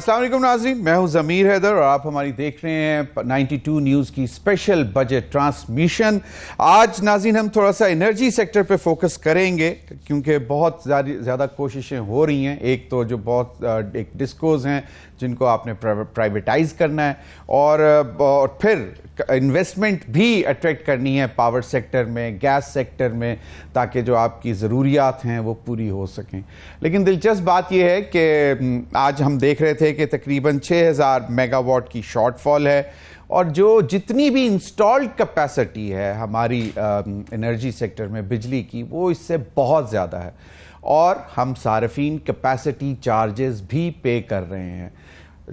अस्सलाम वालेकुम नाज़रीन, मैं हूं ज़मीर हैदर और आप हमारी देख रहे हैं 92 न्यूज़ की स्पेशल बजट ट्रांसमिशन। आज नाज़रीन हम थोड़ा सा एनर्जी सेक्टर पे फोकस करेंगे क्योंकि बहुत ज़्यादा कोशिशें हो रही हैं। एक तो जो बहुत एक डिस्कोज हैं जिनको आपने प्राइवेटाइज करना है और फिर इन्वेस्टमेंट भी अट्रैक्ट करनी है पावर सेक्टर में, गैस सेक्टर में, ताकि जो आपकी ज़रूरियात हैं वो पूरी हो सकें। लेकिन दिलचस्प बात यह है कि आज हम देख रहे थे कि तकरीबन 6000 मेगावाट की शॉर्टफॉल है और जो जितनी भी इंस्टॉल्ड कैपेसिटी है हमारी एनर्जी सेक्टर में बिजली की, वो इससे बहुत ज़्यादा है और हम सार्फिन कैपेसिटी चार्जेस भी पे कर रहे हैं,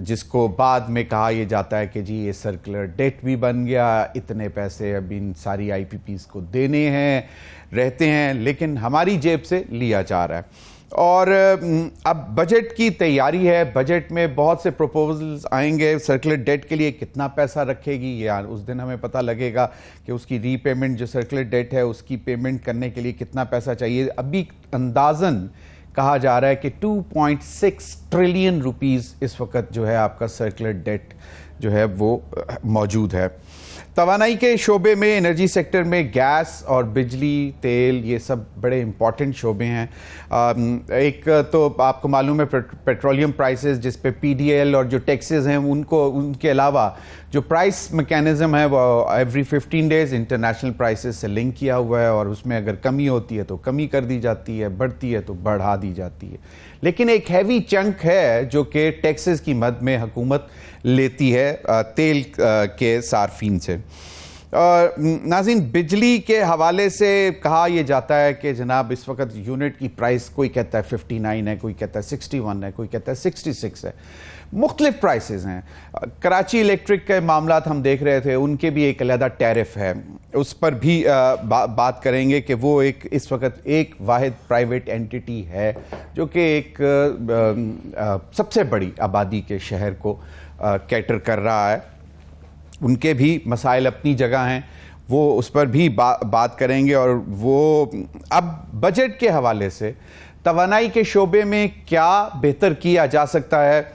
जिसको बाद में कहा यह जाता है कि जी ये सर्कुलर डेट भी बन गया, इतने पैसे अब इन सारी आईपीपीज़ को देने हैं रहते हैं, लेकिन हमारी जेब से लिया जा रहा है। और अब बजट की तैयारी है, बजट में बहुत से प्रपोजल्स आएंगे। सर्कुलर डेट के लिए कितना पैसा रखेगी ये उस दिन हमें पता लगेगा कि उसकी रीपेमेंट, जो सर्कुलर डेट है उसकी पेमेंट करने के लिए कितना पैसा चाहिए। अभी अंदाज़न कहा जा रहा है कि 2.6 ट्रिलियन रुपीस इस वक्त जो है आपका सर्कुलर डेट जो है वो मौजूद है। तवानाई के शोबे में, एनर्जी सेक्टर में गैस और बिजली, तेल, ये सब बड़े इंपॉर्टेंट शोबे हैं। एक तो आपको मालूम है पेट्रोलियम प्राइसेस जिस पे पीडीएल और जो टैक्सेस हैं उनके अलावा जो प्राइस मैकेनिज्म है वो एवरी 15 डेज इंटरनेशनल प्राइसेस से लिंक किया हुआ है और उसमें अगर कमी होती है तो कमी कर दी जाती है, बढ़ती है तो बढ़ा दी जाती है। लेकिन एक हैवी चंक है जो कि टैक्सेस की मद में हुकूमत लेती है तेल के सार्फिन से। और नाज़रीन, बिजली के हवाले से कहा यह जाता है कि जनाब इस वक्त यूनिट की प्राइस कोई कहता है 59 है, कोई कहता है 61 है, कोई कहता है 66 है, मुख्तलिफ प्राइसेस हैं। कराची इलेक्ट्रिक के मामलात हम देख रहे थे, उनके भी एक अलग टैरिफ है, उस पर भी बात करेंगे कि वो एक इस वक्त एक वाहिद प्राइवेट एंटिटी है जो कि एक सबसे बड़ी आबादी के शहर को कैटर कर रहा है। उनके भी मसाइल अपनी जगह हैं, वो उस पर भी बात करेंगे। और वो अब बजट के हवाले से तवानाई के शोबे में क्या बेहतर किया जा सकता है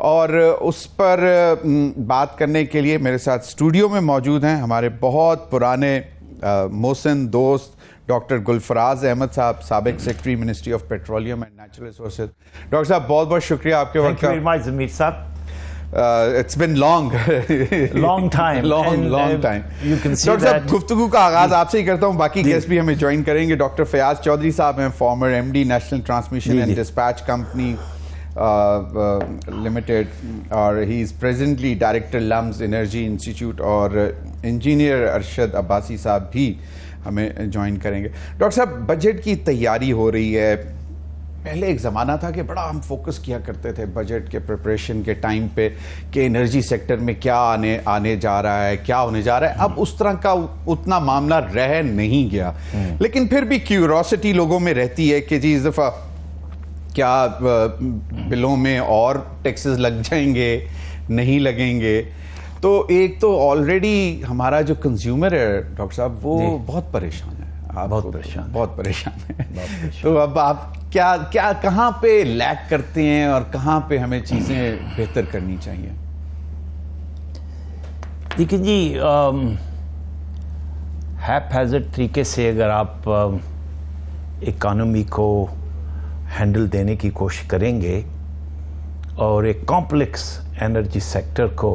और उस पर बात करने के लिए मेरे साथ स्टूडियो में मौजूद हैं हमारे बहुत पुराने मोहसिन दोस्त डॉक्टर गुलफराज अहमद साहब, साबिक secretary ministry of petroleum and natural resources. Doctor साहब बहुत बहुत शुक्रिया आपके वक्त का। जमीर साहब, it's been long time long time you can see doctor साहब, गुफ्तगू का आगाज आपसे ही करता हूँ, बाकी गेस्ट भी हमें ज्वाइन करेंगे। डॉक्टर फयाज चौधरी साहब हैं, former MD National Transmission and Despatch Company Limited और he is presently director LUMS Energy Institute, और इंजीनियर अरशद अब्बासी साहब भी हमें ज्वाइन करेंगे। डॉक्टर साहब, बजट की तैयारी हो रही है। पहले एक ज़माना था कि बड़ा हम फोकस किया करते थे बजट के प्रिपरेशन के टाइम पे कि एनर्जी सेक्टर में क्या आने जा रहा है, क्या होने जा रहा है। अब उस तरह का उतना मामला रह नहीं गया, लेकिन फिर भी क्यूरोसिटी लोगों में रहती है कि जी इस दफ़ा क्या बिलों में और टैक्सेस लग जाएंगे, नहीं लगेंगे। तो एक तो ऑलरेडी हमारा जो कंज्यूमर है डॉक्टर साहब वो बहुत परेशान है, बहुत परेशान है। तो अब आप क्या कहाँ पे लैग करते हैं और कहाँ पे हमें चीज़ें बेहतर करनी चाहिए? देखिए जी, हैपहैज़र्ड तरीके से अगर आप इकॉनमी को हैंडल देने की कोशिश करेंगे और एक कॉम्प्लेक्स एनर्जी सेक्टर को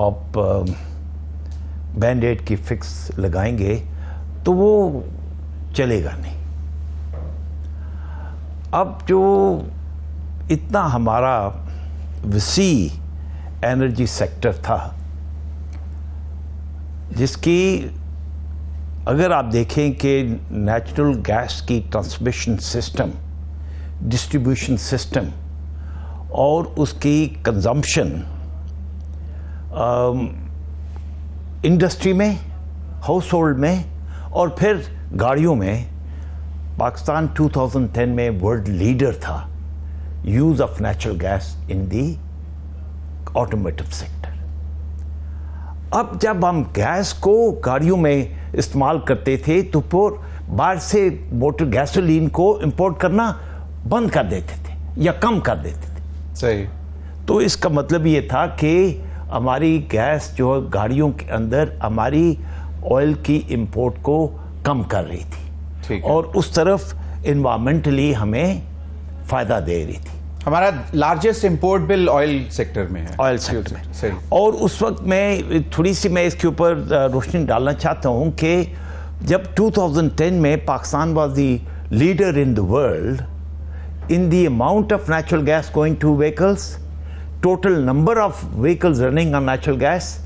आप बैंड-एड की फिक्स लगाएंगे तो वो चलेगा नहीं। अब जो इतना हमारा वसी एनर्जी सेक्टर था जिसकी अगर आप देखें कि नेचुरल गैस की ट्रांसमिशन सिस्टम, डिस्ट्रीब्यूशन सिस्टम और उसकी कंजम्पशन इंडस्ट्री में, हाउस होल्ड में और फिर गाड़ियों में, पाकिस्तान 2010 में वर्ल्ड लीडर था use of natural gas in the automotive sector. अब जब हम गैस को गाड़ियों में इस्तेमाल करते थे तो फिर बाहर से मोटर गैसोलीन को इंपोर्ट करना बंद कर देते थे या कम कर देते थे। सही। तो इसका मतलब ये था कि हमारी गैस जो गाड़ियों के अंदर हमारी ऑयल की इंपोर्ट को कम कर रही थी और उस तरफ इन्वायरमेंटली हमें फ़ायदा दे रही थी। हमारा largest import bill oil sector में है। ऑयल सेक्टर में। और उस वक्त मैं थोड़ी सी मैं इसके ऊपर रोशनी डालना चाहता हूं कि जब 2010 में Pakistan was the leader in the world in the amount of natural gas going to vehicles, total number of vehicles running on natural gas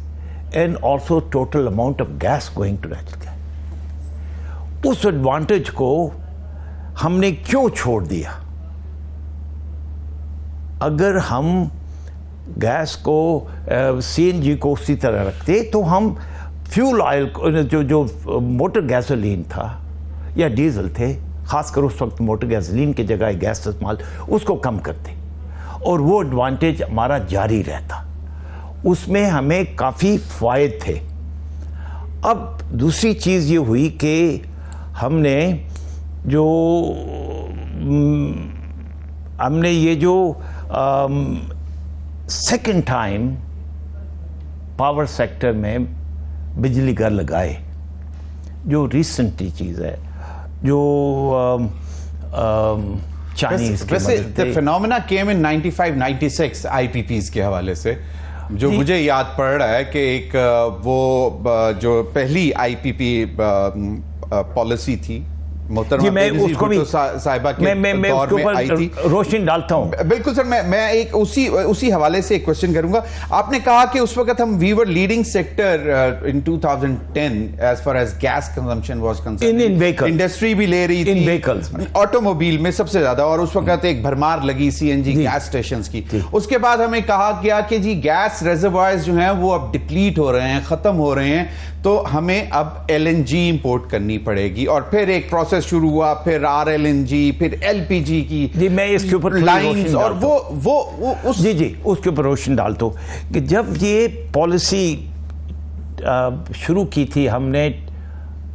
and also total amount of gas going to natural gas, उस advantage को हमने क्यों छोड़ दिया? अगर हम gas को CNG को उसी तरह रखते तो हम फ्यूल ऑयल जो मोटर गैसोलीन था या डीजल थे, खासकर उस वक्त मोटर गैसोलीन की जगह गैस इस्तेमाल, उसको कम करते और वो एडवांटेज हमारा जारी रहता। उसमें हमें काफ़ी फ़ायदे थे। अब दूसरी चीज़ ये हुई कि हमने ये जो सेकेंड टाइम पावर सेक्टर में बिजली घर लगाए, जो रिसेंटली चीज़ है, जो चाइनीज वैसे the phenomena came in 95-96 IPPs के हवाले से, जो मुझे याद पड़ रहा है कि एक वो जो पहली आईपीपी पॉलिसी थी जी, मैं उसको भी साहिबा के दौर में आई थी, रोशनी डालता हूं। बिल्कुल सर, मैं एक उसी हवाले से एक क्वेश्चन करूंगा। आपने कहा कि उस वक्त हम we were leading sector in 2010 as far as gas consumption was concern, in vehicle industry भी ले रही थी, व्हीकल्स में, ऑटोमोबाइल में सबसे ज्यादा, और उस वक्त एक भरमार लगी सीएनजी गैस स्टेशंस की। उसके बाद हमें कहा गया कि जी गैस रिजर्वायर्स जो हैं वो अब डिप्लीट हो रहे हैं, खत्म हो रहे हैं, तो हमें अब एलएनजी इंपोर्ट करनी पड़ेगी। और फिर एक प्रोसेस शुरू हुआ, फिर आरएलएनजी, फिर एलपीजी की जी, मैं इसके ऊपर लाइंस, और वो जी उसके ऊपर रोशनी डालता हूं कि जब ये पॉलिसी शुरू की थी हमने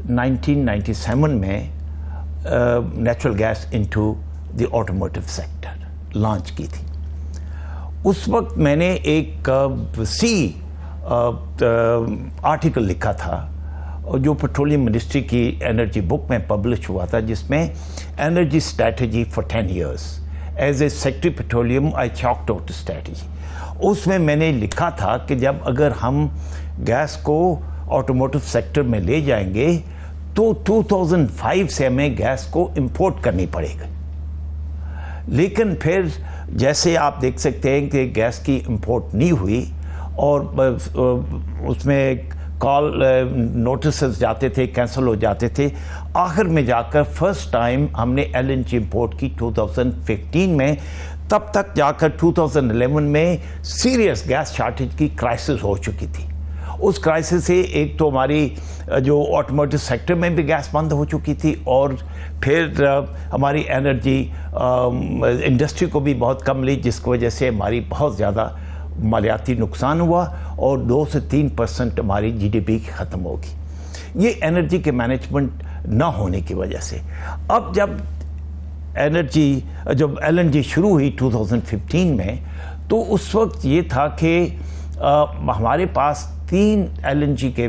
1997 में natural gas into the automotive sector launch की थी। उस वक्त मैंने एक आर्टिकल लिखा था जो पेट्रोलियम मिनिस्ट्री की एनर्जी बुक में पब्लिश हुआ था, जिसमें energy strategy for 10 years as a secretary petroleum I chalked out strategy. उसमें मैंने लिखा था कि जब अगर हम गैस को ऑटोमोटिव सेक्टर में ले जाएंगे तो 2005 से हमें गैस को इंपोर्ट करनी पड़ेगी। लेकिन फिर जैसे आप देख सकते हैं कि गैस की इंपोर्ट नहीं हुई और उसमें कॉल नोटिस जाते थे, कैंसिल हो जाते थे। आखिर में जाकर फर्स्ट टाइम हमने एलएनजी इंपोर्ट की 2015 में। तब तक जाकर 2011 में सीरियस गैस शॉर्टेज की क्राइसिस हो चुकी थी। उस क्राइसिस से एक तो हमारी जो ऑटोमोटिव सेक्टर में भी गैस बंद हो चुकी थी और फिर हमारी एनर्जी इंडस्ट्री को भी बहुत कम ली, जिसकी वजह से हमारी बहुत ज़्यादा मालियाती नुकसान हुआ और 2 से 3% हमारी जीडीपी ख़त्म होगी, ये एनर्जी के मैनेजमेंट ना होने की वजह से। अब जब एलएनजी शुरू हुई 2015 में, तो उस वक्त ये था कि हमारे पास 3 एलएनजी के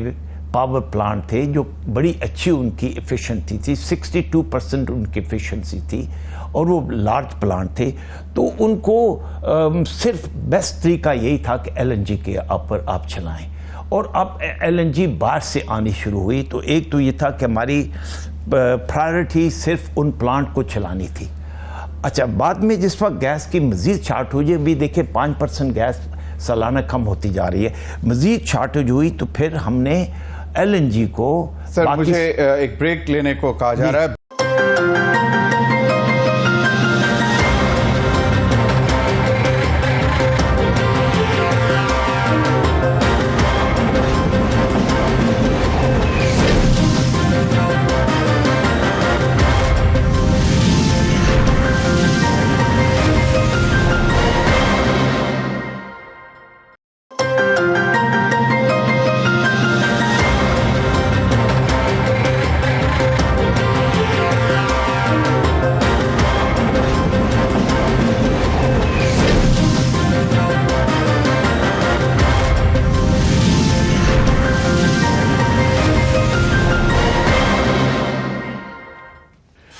पावर प्लांट थे जो बड़ी अच्छी उनकी एफिशिएंसी थी, 62% उनकी एफिशिएंसी थी और वो लार्ज प्लांट थे। तो उनको सिर्फ बेस्ट तरीका यही था कि एलएनजी के ऊपर आप चलाएं। और अब एलएनजी बाहर से आनी शुरू हुई, तो एक तो ये था कि हमारी प्रायोरिटी सिर्फ उन प्लांट को चलानी थी। अच्छा, बाद में जिस वक्त गैस की मज़ीद शॉर्टेज हुई, भी देखिए 5% गैस सालाना कम होती जा रही है, मज़ीद शॉर्टेज हुई, तो फिर हमने एलएनजी को सर मुझे एक ब्रेक लेने को कहा जा रहा है।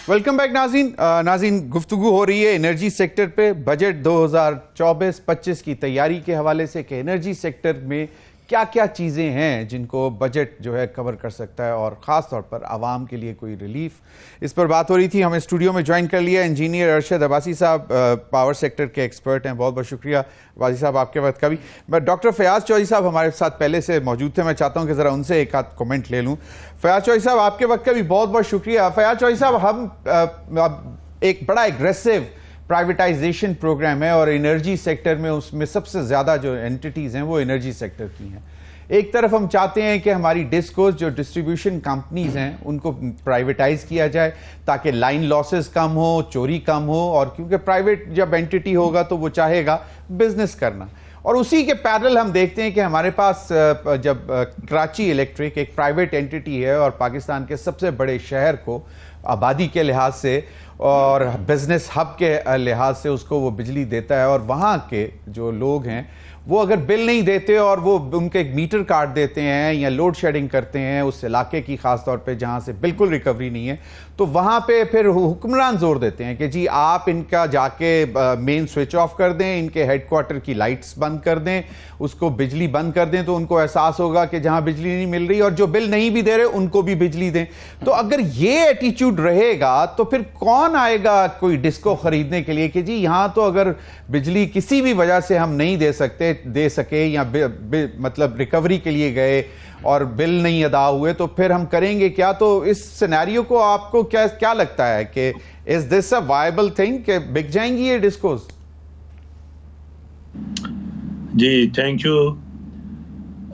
वेलकम बैक नाज़रीन गुफ्तगू हो रही है एनर्जी सेक्टर पे बजट 2024-25 की तैयारी के हवाले से कि एनर्जी सेक्टर में क्या क्या चीज़ें हैं जिनको बजट जो है कवर कर सकता है और ख़ास तौर पर आवाम के लिए कोई रिलीफ, इस पर बात हो रही थी। हमें स्टूडियो में ज्वाइन कर लिया इंजीनियर अरशद अब्बासी साहब, पावर सेक्टर के एक्सपर्ट हैं। बहुत बहुत शुक्रिया अब्बासी साहब आपके वक्त का भी। मैं डॉक्टर फयाज चौधरी साहब हमारे साथ पहले से मौजूद थे, मैं चाहता हूं कि ज़रा उनसे एक आध कमेंट ले लूं। फयाज चौधरी साहब आपके वक्त का भी बहुत बहुत शुक्रिया। फयाज चौधरी साहब, हम एक बड़ा एग्रेसिव प्राइवेटाइजेशन प्रोग्राम है और एनर्जी सेक्टर में उसमें सबसे ज़्यादा जो एंटिटीज़ हैं वो एनर्जी सेक्टर की हैं। एक तरफ हम चाहते हैं कि हमारी डिस्कोस जो डिस्ट्रीब्यूशन कंपनीज हैं उनको प्राइवेटाइज किया जाए ताकि लाइन लॉसेस कम हो, चोरी कम हो, और क्योंकि प्राइवेट जब एंटिटी होगा तो वो चाहेगा बिजनेस करना। और उसी के पैरेलल हम देखते हैं कि हमारे पास जब कराची इलेक्ट्रिक एक प्राइवेट एंटिटी है और पाकिस्तान के सबसे बड़े शहर को आबादी के लिहाज से और बिजनेस हब के लिहाज से उसको वो बिजली देता है, और वहाँ के जो लोग हैं वो अगर बिल नहीं देते और वो उनके एक मीटर काट देते हैं या लोड शेडिंग करते हैं उस इलाके की, ख़ास तौर पे जहाँ से बिल्कुल रिकवरी नहीं है, तो वहाँ पे फिर हुक्मरान जोर देते हैं कि जी आप इनका जाके मेन स्विच ऑफ कर दें, इनके हेडक्वार्टर की लाइट्स बंद कर दें, उसको बिजली बंद कर दें, तो उनको एहसास होगा कि जहाँ बिजली नहीं मिल रही और जो बिल नहीं भी दे रहे उनको भी बिजली दें। तो अगर ये एटीट्यूड रहेगा तो फिर कौन आएगा कोई डिस्को खरीदने के लिए कि जी यहाँ तो अगर बिजली किसी भी वजह से हम नहीं दे सके या मतलब रिकवरी के लिए गए और बिल नहीं अदा हुए तो फिर हम करेंगे क्या? तो इस सिनेरियो को आपको क्या लगता है कि is this a viable thing कि बिक जाएंगी ये डिस्कोस? Ji thank you.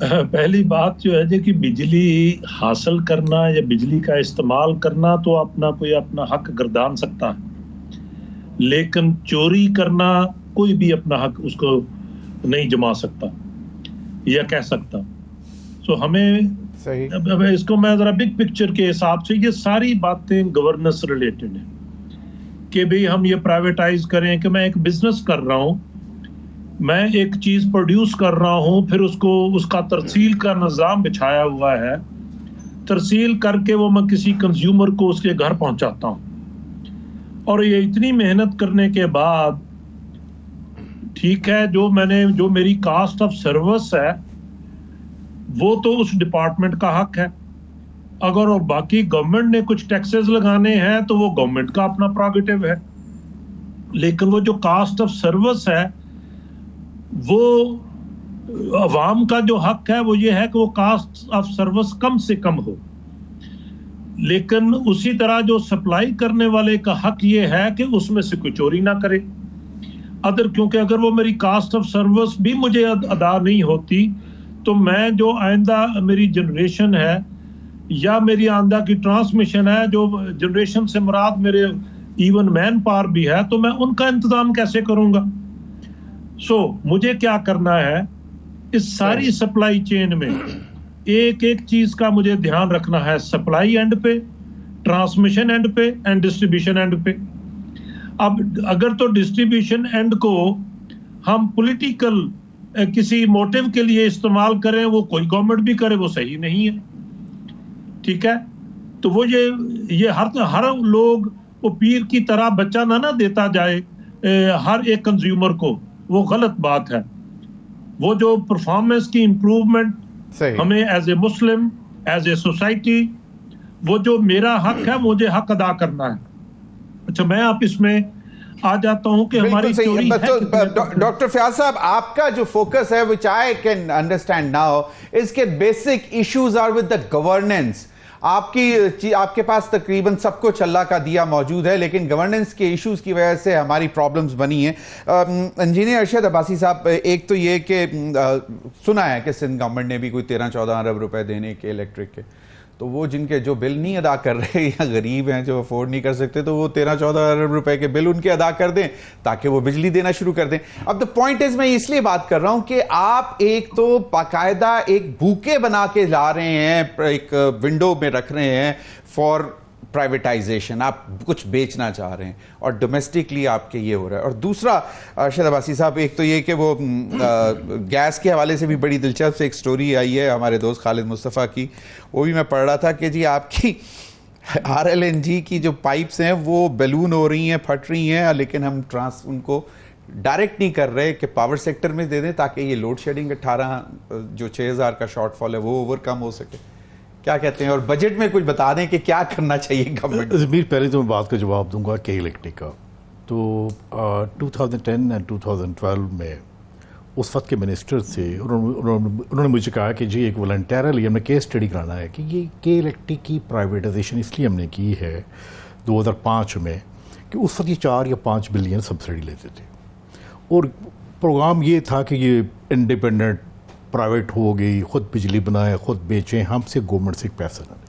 पहली बात जो है कि बिजली हासिल करना या बिजली का इस्तेमाल करना तो अपना हक गर्दान सकता है, लेकिन चोरी करना कोई भी अपना हक उसको नहीं जमा सकता या कह सकता। सो हमें सही, अब इसको मैं जरा बिग पिक्चर के हिसाब से, ये सारी बातें गवर्नेंस रिलेटेड है कि भाई हम ये प्राइवेटाइज करें कि मैं एक बिजनेस कर रहा हूं, मैं एक चीज प्रोड्यूस कर रहा हूं, फिर उसका तरसील का निज़ाम बिछाया हुआ है, तरसील करके वो मैं किसी कंज्यूमर को उसके घर पहुंचाता हूं, और ये इतनी मेहनत करने के बाद ठीक है जो मेरी कास्ट ऑफ सर्विस है वो तो उस डिपार्टमेंट का हक है, अगर और बाकी गवर्नमेंट ने कुछ टैक्सेस लगाने हैं तो वो गवर्नमेंट का अपना प्रोगेटिव है, लेकिन वो जो कास्ट ऑफ सर्विस है वो अवाम का जो हक है वो ये है कि वो कास्ट ऑफ सर्विस कम से कम हो। लेकिन उसी तरह जो सप्लाई करने वाले का हक ये है कि उसमें से कोई चोरी ना करे क्योंकि अगर वो मेरी कास्ट ऑफ सर्विस भी मुझे अदा नहीं होती तो मैं जो आइंदा मेरी जनरेशन है या मेरी आइंदा की ट्रांसमिशन है, जो जनरेशन से मुराद मेरे इवन मैन पावर भी है, तो मैं उनका इंतजाम कैसे करूंगा? मुझे क्या करना है, इस सारी सप्लाई चेन में एक एक चीज का मुझे ध्यान रखना है, सप्लाई एंड पे, ट्रांसमिशन एंड पे एंड डिस्ट्रीब्यूशन एंड पे। अब अगर तो डिस्ट्रीब्यूशन एंड को हम पॉलिटिकल किसी मोटिव के लिए इस्तेमाल करें, वो कोई गवर्नमेंट भी करे, वो सही नहीं है, ठीक है? तो वो ये हर लोग वो पीर की तरह बच्चा ना देता जाए हर एक कंज्यूमर को, वो गलत बात है। वो जो परफॉर्मेंस की इंप्रूवमेंट हमें as a Muslim, as a society, वो जो मेरा हक है मुझे हक अदा करना है। अच्छा, मैं आप इसमें आ जाता हूं कि हमारी चोरी है। डॉक्टर फयाज साहब, आपका जो फोकस है which I can understand now is के basic issues are with the governance. आपके पास तकरीबन सब कुछ अल्लाह का दिया मौजूद है, लेकिन गवर्नेंस के इश्यूज की वजह से हमारी प्रॉब्लम्स बनी हैं। इंजीनियर अरशद अब्बासी साहब, एक तो ये कि सुना है कि सिंध गवर्नमेंट ने भी कोई 13-14 अरब रुपए देने के इलेक्ट्रिक के, तो वो जिनके जो बिल नहीं अदा कर रहे या गरीब हैं जो अफोर्ड नहीं कर सकते, तो वो 13-14 अरब रुपए के बिल उनके अदा कर दें ताकि वो बिजली देना शुरू कर दें। अब द पॉइंट इज, मैं इसलिए बात कर रहा हूं कि आप एक तो बाकायदा एक बुके बना के ला रहे हैं, एक विंडो में रख रहे हैं फॉर प्राइवेटाइजेशन, आप कुछ बेचना चाह रहे हैं और डोमेस्टिकली आपके ये हो रहा है। और दूसरा अरशद अब्बासी साहब, एक तो ये कि वो गैस के हवाले से भी बड़ी दिलचस्प एक स्टोरी आई है हमारे दोस्त खालिद मुस्तफ़ा की, वो भी मैं पढ़ रहा था कि जी आपकी RLNG کی جو پائپس ہیں وہ بیلون ہو رہی ہیں, پھٹ رہی ہیں, لیکن ہم ان کو ڈائریکٹ نہیں کر رہے کہ پاور سیکٹر میں دے دیں تاکہ یہ لوڈ شیڈنگ 18 جو 6000 کا شارٹ فال ہے وہ اوور کم ہو سکے. کیا کہتے ہیں, اور بجٹ میں کچھ بتا دیں کہ کیا کرنا چاہیے گورنمنٹ. ضمیر, پہلے تو میں بات کا جواب دوں گا کے الیکٹرک کا. تو 2010 اور 2012 میں اس وقت کے منسٹر تھے, انہوں نے مجھے کہا کہ جی ایک والنٹیرلی ہم نے کیس اسٹڈی کرانا ہے کہ یہ کے الیکٹرک کی پرائیویٹائزیشن اس لیے ہم نے کی ہے 2005 میں کہ اس وقت یہ 4 یا 5 بلین سبسڈی لیتے تھے, اور پروگرام یہ تھا کہ یہ انڈیپینڈنٹ پرائیویٹ ہو گئی, خود بجلی بنائیں, خود بیچیں, ہم سے گورنمنٹ سے پیسہ نہ لیں.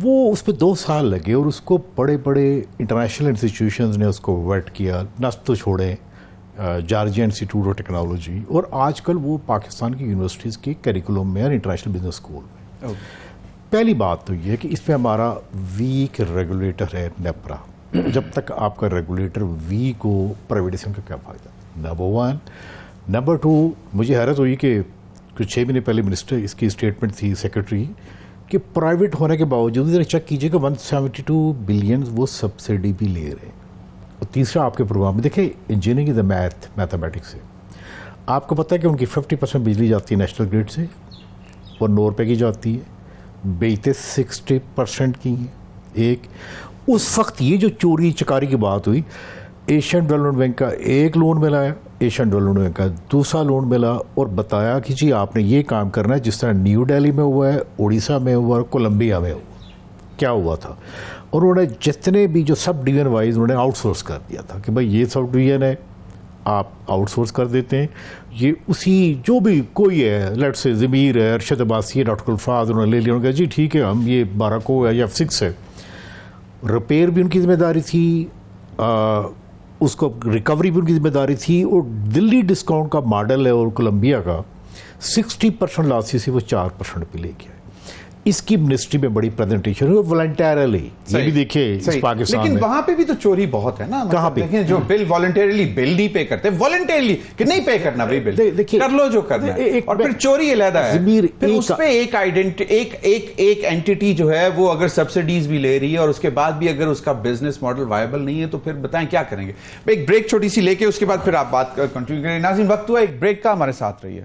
وہ اس پہ 2 سال لگے اور اس کو بڑے بڑے انٹرنیشنل انسٹیٹیوشنز نے اس کو ویٹ کیا, نس تو چھوڑیں جارجیا انسٹیٹیوٹ آف ٹیکنالوجی, اور آج کل وہ پاکستان کی یونیورسٹیز کے کریکولم میں اور انٹرنیشنل بزنس اسکول میں. پہلی بات تو یہ ہے کہ اس پہ ہمارا ویک ریگولیٹر ہے نیپرا. جب تک آپ کا ریگولیٹر ویک ہو پرائیویٹائزیشن کا کیا فائدہ, نمبر 1. نمبر 2, مجھے حیرت ہوئی کہ کچھ 6 مہینے پہلے منسٹر اس کی اسٹیٹمنٹ تھی سیکرٹری کہ پرائیویٹ ہونے کے باوجود ذرا چیک کیجیے کہ 172 بلین وہ سبسڈی بھی لے رہے ہیں. اور تیسرا آپ کے پروگرام میں دیکھیں انجینئرنگ از اے میتھمیٹکس ہے. آپ کو پتہ ہے کہ ان کی 50% بجلی جاتی ہے نیشنل گریڈ سے اور 9 روپے کی جاتی ہے, بیچتے 60% کی ہیں. ایک اس وقت یہ جو چوری چکاری کی بات ہوئی, ایشین ڈیولپمنٹ بینک کا ایک لون ملا ہے, ایشین ڈیولپمنٹ بینک کا دوسرا لون ملا, اور بتایا کہ جی آپ نے یہ کام کرنا ہے جس طرح نیو دہلی میں ہوا ہے, اڑیسہ میں ہوا ہے, کولمبیا میں ہوا. کیا ہوا تھا, اور انہوں نے جتنے بھی جو سب ڈویژن وائز انہوں نے آؤٹ سورس کر دیا تھا کہ بھائی یہ سب ڈویژن ہے آپ آؤٹ سورس کر دیتے ہیں. یہ اسی جو بھی کوئی ہے, لیٹ سے ضمیر ہے, ارشد عباسی ہے, ڈاکٹر الفاظ, انہوں نے لے لیا, انہوں نے کہا جی ٹھیک ہے ہم یہ 12 کو ہے یا F6 ہے. ریپیئر بھی ان کی ذمہ داری تھی, اس کو ریکوری بھی ان کی ذمہ داری تھی, اور دلی ڈسکاؤنٹ کا ماڈل ہے اور کولمبیا کا 60% لاسی سے وہ 4% پہ لے گیا. اس کی منسٹری میں بڑی پریزنٹیشن ہوئی والنٹیرلی, یہ بھی دیکھیں اس پاکستان میں. لیکن وہاں پہ بھی تو چوری بہت ہے نا. کہاں پہ دیکھیں جو بل والنٹیرلی بل نہیں پے کرتے, والنٹیرلی کہ نہیں پے کرنا بھائی بل, کر لو جو کرنا ہے, اور پھر چوری علیحدہ ہے. پھر اس پہ ایک اینٹی جو ہے وہ اگر سبسڈیز بھی لے رہی ہے اور اس کے بعد بھی اگر اس کا بزنس ماڈل وائبل نہیں ہے تو پھر بتائیں کیا کریں گے. ایک بریک چھوٹی سی لے کے اس کے بعد پھر آپ بات کنٹینیو کریں. ناظرین وقت ہوا ایک بریک کا, ہمارے ساتھ رہیے.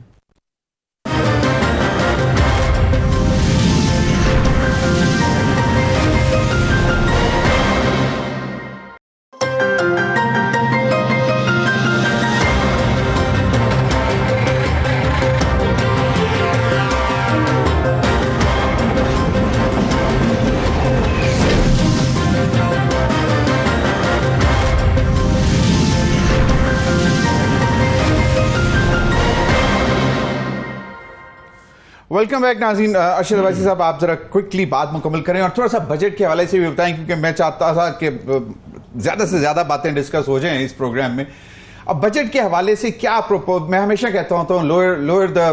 ویلکم بیک ناظرین. ارشد عباسی صاحب آپ ذرا کوئکلی بات مکمل کریں اور تھوڑا سا بجٹ کے حوالے سے بھی بتائیں, کیونکہ میں چاہتا تھا کہ زیادہ سے زیادہ باتیں ڈسکس ہو جائیں اس پروگرام میں. اب بجٹ کے حوالے سے کیا میں ہمیشہ کہتا ہوں lower the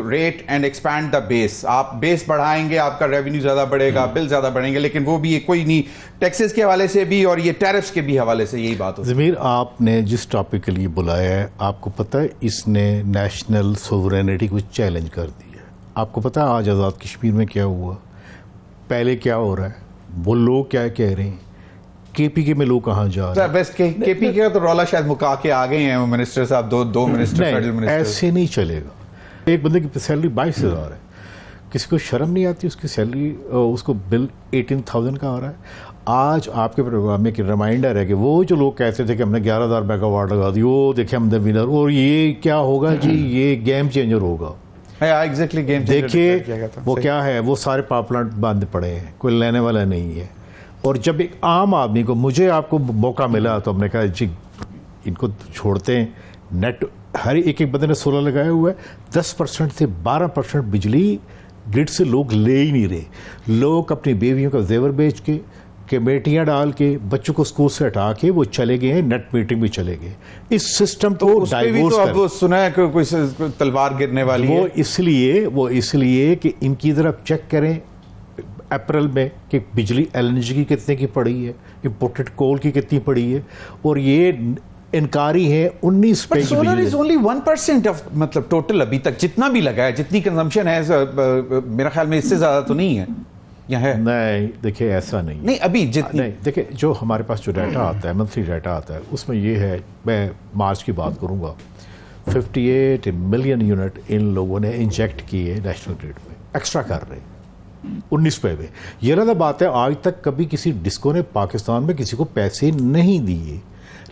rate and expand the base. آپ بیس بڑھائیں گے, آپ کا ریونیو زیادہ بڑھے گا, بل زیادہ بڑھیں گے, لیکن وہ بھی کوئی نہیں. ٹیکسز کے حوالے سے بھی اور یہ ٹیرفس کے بھی حوالے سے یہی بات ہوتی ہے. ضمیر, آپ نے جس ٹاپک کے لیے بلایا ہے, آپ کو پتہ ہے اس نے نیشنل سوورینٹی کو چیلنج کر دی. آپ کو پتہ ہے آج آزاد کشمیر میں کیا ہوا, پہلے کیا ہو رہا ہے, وہ لوگ کیا کہہ رہے ہیں, کے پی کے میں لوگ کہاں جا رہے ہیں. ویسٹ کے پی کے تو رولا شاید مکا کے آ گئے ہیں منسٹر صاحب, دو منسٹر, فیڈرل منسٹر. ایسے نہیں چلے گا. ایک بندے کی سیلری 22,000 ہے, کسی کو شرم نہیں آتی, اس کی سیلری اس کو بل 18,000 کا آ رہا ہے. آج آپ کے پروگرام میں ایک ریمائنڈر ہے کہ وہ جو لوگ کہتے تھے کہ ہم نے 11,000 میگا واٹ لگا دی, وہ دیکھیں ہم دا ونر, اور یہ کیا ہوگا جی, یہ گیم چینجر ہوگا. دیکھیے وہ کیا ہے, وہ سارے پاور پلانٹ بند پڑے ہیں, کوئی لینے والا نہیں ہے. اور جب ایک عام آدمی کو, مجھے آپ کو موقع ملا تو ہم نے کہا جی ان کو چھوڑتے ہیں. نیٹ ہر ایک بندے نے سولر لگایا ہوا ہے, 10% سے 12% بجلی گرڈ سے لوگ لے ہی نہیں رہے. لوگ اپنی بیویوں کا زیور بیچ کے, کمیٹیاں ڈال کے, بچوں کو اسکول سے ہٹا کے وہ چلے گئے ہیں, نیٹ میٹنگ بھی چلے گئے. اس سسٹم کو ڈائیورس کر, اب سنا ہے کہ کوئی تلوار گرنے والی ہے. وہ اس لیے کہ ان کی طرف چیک کریں اپریل میں کہ بجلی LNG کی کتنے کی پڑی ہے, امپورٹڈ کول کی کتنی پڑی ہے, اور یہ انکاری ہے 19 پہ. سولر از اونلی 1% آف مطلب ٹوٹل ابھی تک جتنا بھی لگا ہے, جتنی کنزمپشن ہے, میرا خیال میں اس سے زیادہ تو نہیں ہے. یا ہے؟ نہیں دیکھیں ایسا نہیں نہیں ابھی جتنی نہیں دیکھیں جو ہمارے پاس جو ڈیٹا آتا ہے منتھلی ڈیٹا آتا ہے اس میں یہ ہے میں مارچ کی بات کروں گا 58 ملین یونٹ ان لوگوں نے انجیکٹ کیے نیشنل گریڈ میں ایکسٹرا کر رہے ہیں 19 میں یہ الگ بات ہے آج تک کبھی کسی ڈسکو نے پاکستان میں کسی کو پیسے نہیں دیے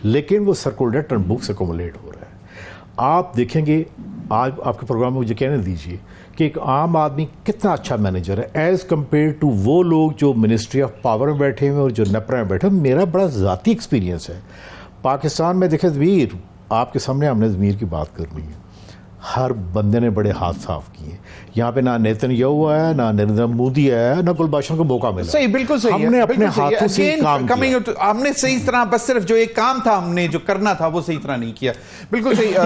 لیکن وہ سرکولیٹ ٹرن بک سے ایکومولیٹ ہو رہا ہے. آپ دیکھیں گے آج آپ کے پروگرام میں مجھے کہنے دیجیے کہ ایک عام آدمی کتنا اچھا مینیجر ہے ایز کمپیئر ٹو وہ لوگ جو منسٹری آف پاور میں بیٹھے ہوئے اور جو نیپرا میں بیٹھے ہوئے. میرا بڑا ذاتی ایکسپیرینس ہے پاکستان میں. دیکھیں ضمیر آپ کے سامنے ہم نے ضمیر کی بات کرنی ہے. ہر بندے نے بڑے ہاتھ صاف کیے. یہاں پہ نہ نیتن یاہو آیا نہ نریندر مودی آیا نہ گلباشن کو موقع ملا. صحیح بالکل صحیح ہم نے اپنے ہاتھوں سے کام کیا. ہم نے صحیح طرح بس صرف جو ایک کام تھا ہم نے جو کرنا تھا وہ صحیح طرح نہیں کیا. بالکل صحیح.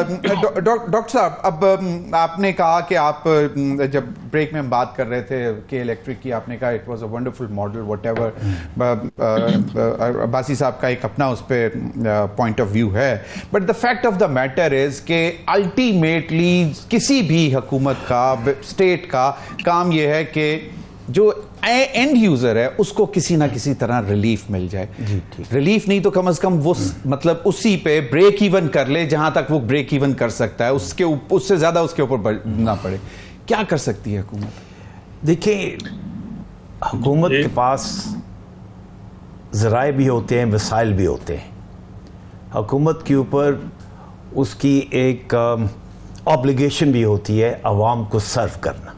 ڈاکٹر صاحب اب آپ نے کہا کہ آپ جب بریک میں ہم بات کر رہے تھے کہ الیکٹرک کی آپ نے کہا it was a wonderful model what ever. Abbasi صاحب کا ایک اپنا اس پہ پوائنٹ آف ویو ہے but the fact of the matter is کہ الٹیمیٹلی کسی بھی حکومت کا اسٹیٹ کا کام یہ ہے کہ جو اینڈ یوزر ہے اس کو کسی نہ کسی طرح ریلیف مل جائے. ریلیف نہیں تو کم از کم وہ مطلب اسی پہ بریک ایون کر لے جہاں تک وہ بریک ایون کر سکتا ہے, اس سے زیادہ اس کے اوپر نہ پڑے. کیا کر سکتی ہے حکومت؟ دیکھیں حکومت کے پاس ذرائع بھی ہوتے ہیں وسائل بھی ہوتے ہیں. حکومت کے اوپر اس کی ایک آبلیگیشن بھی ہوتی ہے عوام کو سرو کرنا.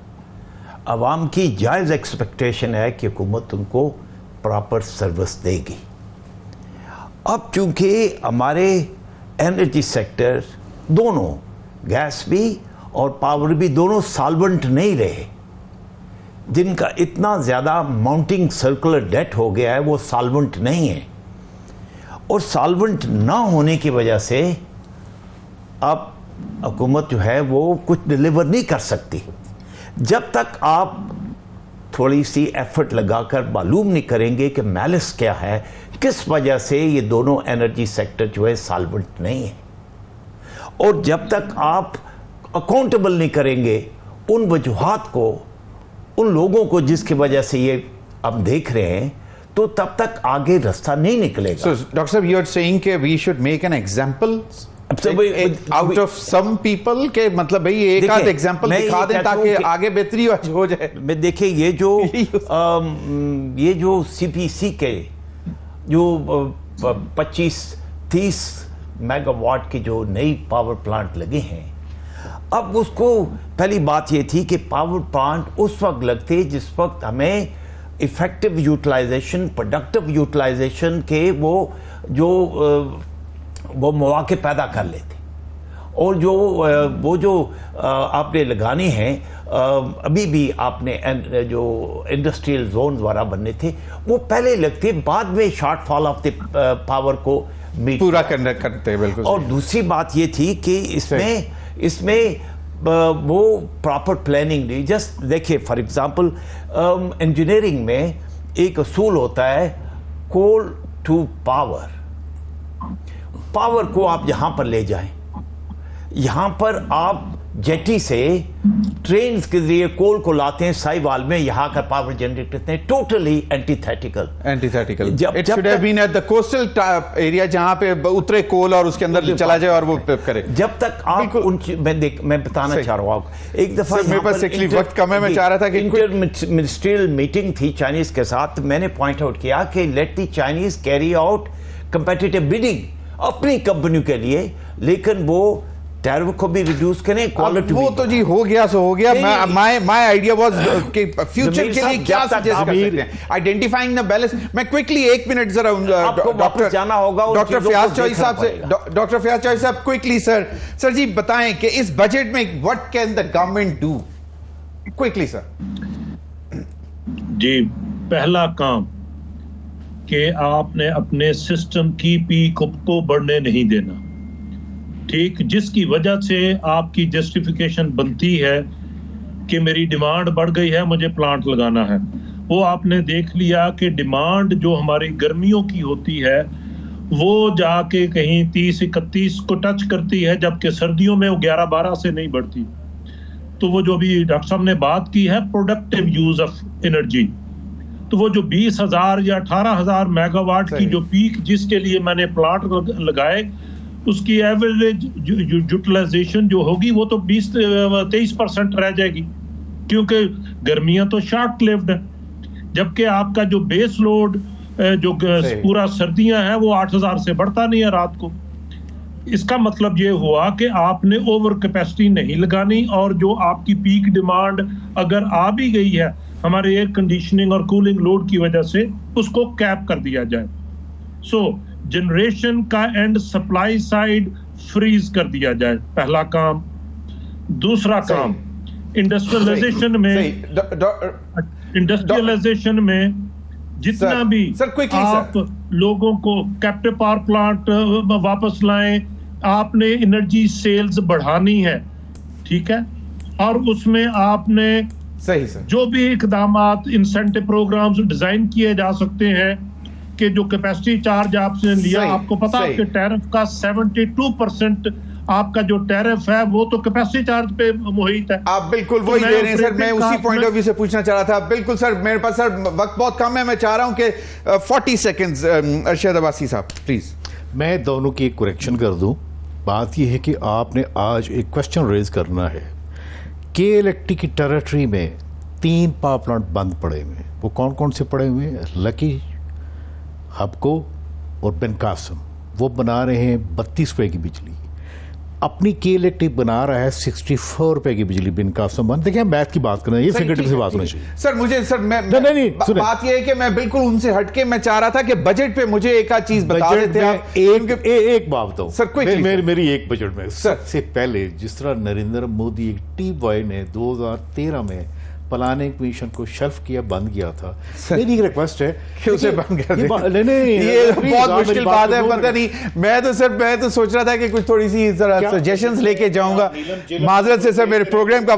عوام کی جائز ایکسپیکٹیشن ہے کہ حکومت ان کو پراپر سروس دے گی. اب چونکہ ہمارے انرجی سیکٹر دونوں گیس بھی اور پاور بھی دونوں سالونٹ نہیں رہے, جن کا اتنا زیادہ ماؤنٹنگ سرکولر ڈیٹ ہو گیا ہے وہ سالونٹ نہیں ہے. اور سالونٹ نہ ہونے کی وجہ سے اب حکومت جو ہے وہ کچھ ڈیلیور نہیں کر سکتی. جب تک آپ تھوڑی سی ایفرٹ لگا کر معلوم نہیں کریں گے کہ میلس کیا ہے, کس وجہ سے یہ دونوں انرجی سیکٹر جو ہے سالونٹ نہیں ہے, اور جب تک آپ اکاؤنٹیبل نہیں کریں گے ان وجوہات کو, ان لوگوں کو جس کی وجہ سے یہ ہم دیکھ رہے ہیں, تو تب تک آگے راستہ نہیں نکلے گا. ڈاکٹر صاحب یو آر سیئنگ کہ we should make an example out of some people کے مطلب بھئی ایک آدھ ایگزامپل دکھا دیں تاکہ آگے بہتری ہو جائے. میں دیکھیں یہ جو سی پی سی کے جو 25-30 میگا واٹ کی جو نئی پاور پلانٹ لگے ہیں, اب اس کو پہلی بات یہ تھی کہ پاور پلانٹ اس وقت لگتے جس وقت ہمیں ایفیکٹو یوٹیلائزیشن پروڈکٹیو یوٹیلائزیشن کے وہ مواقع پیدا کر لیتے, اور وہ جو آپ نے لگانے ہیں ابھی بھی آپ نے جو انڈسٹریل زون دوارا بننے تھے وہ پہلے لگتے, بعد میں short fall of the power کو پورا کرتے. بالکل. اور دوسری بات یہ تھی کہ اس میں وہ پراپر پلاننگ نہیں. جسٹ دیکھیں فار ایگزامپل انجینئرنگ میں ایک اصول ہوتا ہے کول ٹو پاور. پاور کو آپ یہاں پر لے جائیں, یہاں پر آپ جیٹی سے ٹرینز کے ذریعے کول کو لاتے ہیں سائی وال میں, یہاں کا پاور جنریٹ کرتے ہیں. Totally antithetical. It should have been at the coastal area جہاں پہ اترے کول اور اس کے اندر چلا جائے اور وہ کرے. جب تک آپ میں بتانا چاہ رہا ہوں آپ ایک دفعہ میرے پاس ایکچولی وقت کم ہے, میں چاہ رہا تھا کہ انٹر منسٹریل میٹنگ تھی چائنیز کے ساتھ. میں نے پوائنٹ آؤٹ کیا کہ let the Chinese carry out competitive bedding اپنی کمپنیوں کے لیے, لیکن وہ ٹیرف کو بھی ریڈیوس کریں, کوالٹی وہ تو جی ہو گیا سو ہو گیا. مائی آئیڈیا واز کہ فیوچر کے لیے کیا سجیسٹ کر سکتے ہیں آئیڈینٹیفائنگ دا بیلنس. میں کوئکلی ایک منٹ ذرا ڈاکٹر جانا ہوگا ڈاکٹر فیاض چوہی صاحب سے. ڈاکٹر فیاض چوہی صاحب کوئکلی سر جی بتائیں کہ اس بجٹ میں what can the government do quickly sir. جی پہلا کام کہ آپ نے اپنے سسٹم کی پی کو بڑھنے نہیں دینا. ٹھیک, جس کی وجہ سے آپ کی جسٹیفیکیشن بنتی ہے کہ میری ڈیمانڈ بڑھ گئی ہے مجھے پلانٹ لگانا ہے. وہ آپ نے دیکھ لیا کہ ڈیمانڈ جو ہماری گرمیوں کی ہوتی ہے وہ جا کے کہیں 30-31 کو ٹچ کرتی ہے, جبکہ سردیوں میں وہ 11-12 سے نہیں بڑھتی. تو وہ جو بھی ڈاکٹر صاحب نے بات کی ہے پروڈکٹیو یوز آف انرجی, تو وہ جو 20,000 یا 18,000 میگا واٹ کی جو پیک جس کے لیے میں نے پلانٹ لگائے اس کی ایوریج یوٹیلائزیشن جو ہوگی وہ تو 23% رہ جائے گی، کیونکہ گرمیاں تو شارٹ لیوڈ ہیں، جبکہ آپ کا جو بیس لوڈ جو پورا سردیاں ہیں وہ 8,000 سے بڑھتا نہیں ہے رات کو۔ اس کا مطلب یہ ہوا کہ آپ نے اوور کیپیسٹی نہیں لگانی، اور جو آپ کی پیک ڈیمانڈ اگر آ بھی گئی ہے ہمارے ایئر کنڈیشننگ اور کولنگ لوڈ کی وجہ سے، اس کو کیپ کر دیا جائے۔ سو جنریشن کا اینڈ سپلائی سائڈ فریز کر دیا جائے، پہلا کام۔ دوسرا کام انڈسٹریلائزیشن میں جتنا بھی آپ لوگوں کو کیپٹیو پاور پلانٹ واپس لائیں، آپ نے انرجی سیلز بڑھانی ہے، ٹھیک ہے، اور اس میں آپ نے جو بھی اقدامات انسینٹو پروگرامز ڈیزائن کیے جا سکتے ہیں کہ جو کیپیسٹی چارج آپ سے لیا، آپ کو پتا کہ ٹیرف کا 72% آپ کا جو ٹیرف ہے وہ تو کیپیسٹی چارج پہ محیط ہے۔ آپ بالکل وہی دے رہے ہیں سر، میں اسی پوائنٹ آف ویو سے پوچھنا چاہ رہا تھا۔ بالکل سر، میرے پاس سر وقت بہت کم ہے، میں چاہ رہا ہوں کہ 40 سیکنڈز ارشد عباسی صاحب پلیز۔ میں دونوں کی ایک کریکشن کر دوں۔ بات یہ ہے کہ آپ نے آج ایک کوشچن ریز کرنا ہے کہ الیکٹرک کی ٹیریٹری میں 3 پاور پلانٹ بند پڑے ہوئے ہیں۔ وہ کون کون سے پڑے ہوئے ہیں؟ لکی، ہبکو اور بن قاسم۔ وہ بنا رہے ہیں 32 روپے کی بجلی، اپنی کے الیکٹرک بنا رہا ہے 64 روپے کی بجلی بن قاسم بند۔ دیکھیں بیت کی بات کرنا ہے، یہ فنگر ٹپ سے بات ہونا چاہیے۔ سر مجھے سر میں بات یہ ہے کہ میں بالکل ان سے ہٹ کے میں چاہ رہا تھا کہ بجٹ پہ مجھے ایک آدھ چیز بتا دیتے آپ۔ ایک بات بتاؤں سر، میری ایک بجٹ میں سب سے پہلے جس طرح نریندر مودی ایک ٹی بوائے نے 2013 میں پلاننگ کمیشن کو شیلف کیا، بند کیا تھا، میری ایک ریکویسٹ ہے کہ اسے بند کر دیں۔ یہ بہت مشکل بات ہے، پتہ نہیں، میں تو سوچ رہا تھا کہ کچھ تھوڑی سی سجیشنز لے کے جاؤں گا۔ معذرت سے سر، میرے پروگرام کا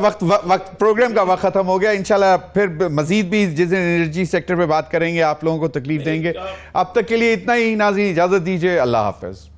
وقت ختم ہو گیا۔ انشاءاللہ پھر مزید بھی جس دن انرجی سیکٹر پہ بات کریں گے آپ لوگوں کو تکلیف دیں گے۔ اب تک کے لیے اتنا ہی، ناظرین اجازت دیجیے، اللہ حافظ۔